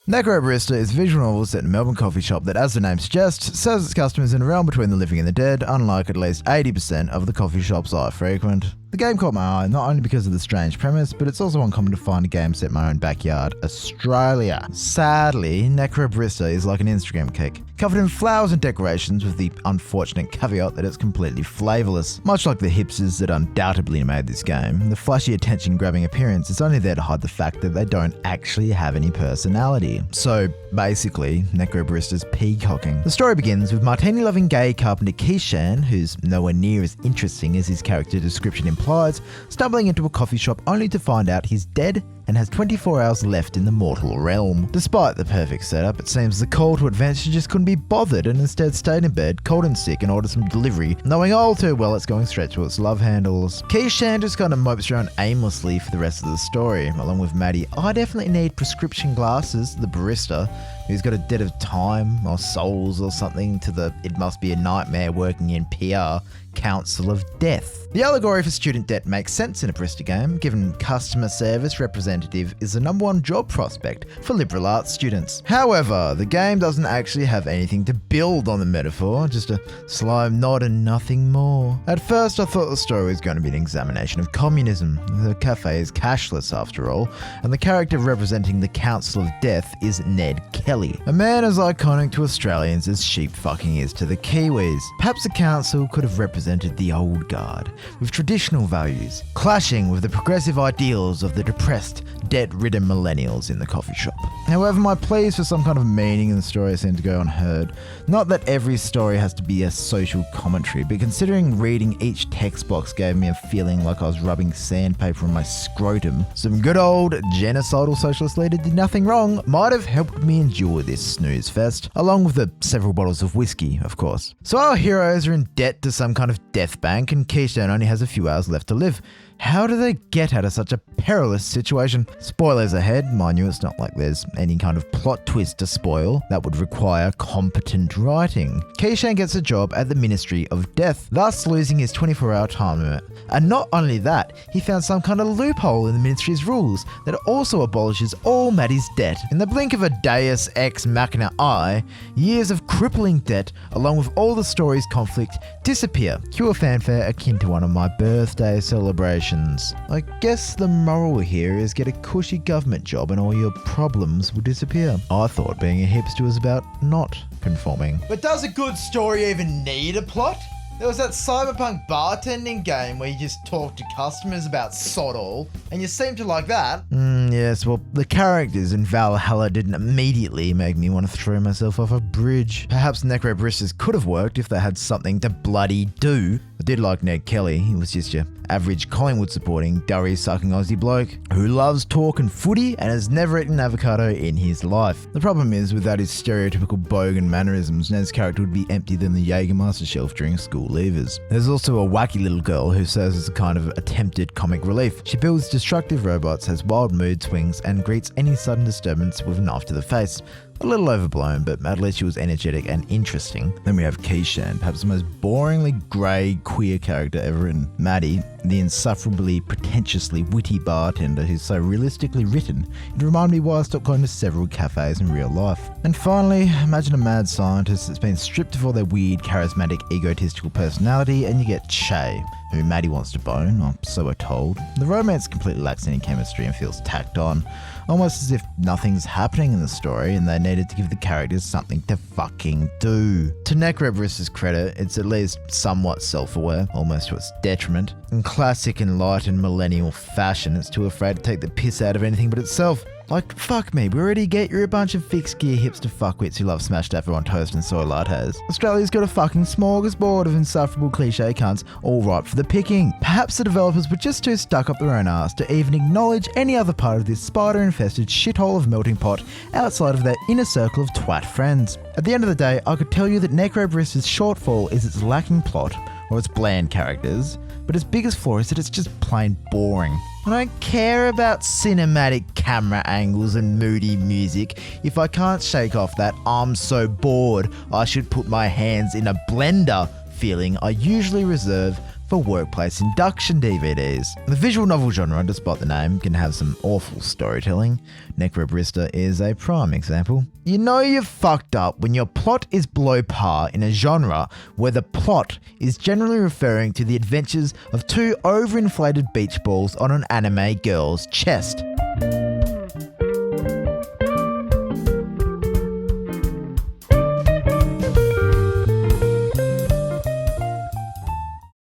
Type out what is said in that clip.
Necro Barista is a visual novel set in a Melbourne coffee shop that, as the name suggests, serves its customers in a realm between the living and the dead, unlike at least 80% of the coffee shops I frequent. The game caught my eye not only because of the strange premise, but it's also uncommon to find a game set in my own backyard, Australia. Sadly, Necro Barista is like an Instagram cake, covered in flowers and decorations with the unfortunate caveat that it's completely flavourless. Much like the hipsters that undoubtedly made this game, the flashy attention-grabbing appearance is only there to hide the fact that they don't actually have any personality. So basically, Necro Barista's peacocking. The story begins with martini-loving gay carpenter Keishan, who's nowhere near as interesting as his character description implies, stumbling into a coffee shop only to find out he's dead and has 24 hours left in the mortal realm. Despite the perfect setup, it seems the call to adventure just couldn't be bothered and instead stayed in bed, cold and sick, and ordered some delivery, knowing all too well it's going straight to its love handles. Keishan just kind of mopes around aimlessly for the rest of the story, along with Maddie. I definitely need prescription glasses, the barista, who's got a debt of time or souls or something to the "it must be a nightmare working in PR" Council of Death. The allegory for student debt makes sense in a barista game, given customer service representative is the #1 job prospect for liberal arts students. However, the game doesn't actually have anything to build on the metaphor, just a sly nod and nothing more. At first, I thought the story was going to be an examination of communism. The cafe is cashless after all, and the character representing the Council of Death is Ned Kelly, a man as iconic to Australians as sheep fucking is to the Kiwis. Perhaps the council could have represented the old guard, with traditional values, clashing with the progressive ideals of the depressed, debt-ridden millennials in the coffee shop. However, my pleas for some kind of meaning in the story seem to go unheard. Not that every story has to be a social commentary, but considering reading each text box gave me a feeling like I was rubbing sandpaper on my scrotum, some good old genocidal socialist leader did nothing wrong might have helped me endure this snooze fest, along with the several bottles of whiskey, of course. So our heroes are in debt to some kind of death bank, and Keishan only has a few hours left to live. How do they get out of such a perilous situation? Spoilers ahead, mind you, it's not like there's any kind of plot twist to spoil. That would require competent writing. Keishan gets a job at the Ministry of Death, thus losing his 24-hour time limit. And not only that, he found some kind of loophole in the ministry's rules that also abolishes all Maddie's debt. In the blink of a deus ex machina eye, years of crippling debt, along with all the story's conflict, disappear. Cue a fanfare akin to one of my birthday celebrations. I guess the moral here is get a cushy government job and all your problems will disappear. I thought being a hipster was about not conforming. But does a good story even need a plot? There was that cyberpunk bartending game where you just talk to customers about sod all, and you seem to like that. Yes, well, the characters in Valhalla didn't immediately make me want to throw myself off a bridge. Perhaps Necro Baristas could have worked if they had something to bloody do. I did like Ned Kelly. He was just your average Collingwood supporting, durry sucking Aussie bloke who loves talking footy and has never eaten avocado in his life. The problem is, without his stereotypical bogan mannerisms, Ned's character would be emptier than the Jägermeister shelf during school leavers. There's also a wacky little girl who serves as a kind of attempted comic relief. She builds destructive robots, has wild mood swings, and greets any sudden disturbance with a knife to the face. A little overblown, but at least she was energetic and interesting. Then we have Keishan, perhaps the most boringly grey queer character ever written. Maddie, the insufferably pretentiously witty bartender who's so realistically written, it reminded me why I stopped going to several cafes in real life. And finally, imagine a mad scientist that's been stripped of all their weird, charismatic, egotistical personality, and you get Che, who Maddie wants to bone, or so we're told. The romance completely lacks any chemistry and feels tacked on, almost as if nothing's happening in the story and they needed to give the characters something to fucking do. To Necro Barista's credit, it's at least somewhat self-aware, almost to its detriment. In classic enlightened millennial fashion, it's too afraid to take the piss out of anything but itself. Like, fuck me, we already get you're a bunch of fixed gear hipster fuckwits who love smashed apple on toast and soy lattes. Australia's got a fucking smorgasbord of insufferable cliche cunts all ripe for the picking. Perhaps the developers were just too stuck up their own ass to even acknowledge any other part of this spider-infested shithole of melting pot outside of their inner circle of twat friends. At the end of the day, I could tell you that Necro Barista's shortfall is its lacking plot, or its bland characters, but its biggest flaw is that it's just plain boring. I don't care about cinematic camera angles and moody music if I can't shake off that "I'm so bored I should put my hands in a blender" feeling I usually reserve for workplace induction DVDs. The visual novel genre, despite the name, can have some awful storytelling. Necrobarista is a prime example. You know you're fucked up when your plot is below par in a genre where the plot is generally referring to the adventures of two overinflated beach balls on an anime girl's chest.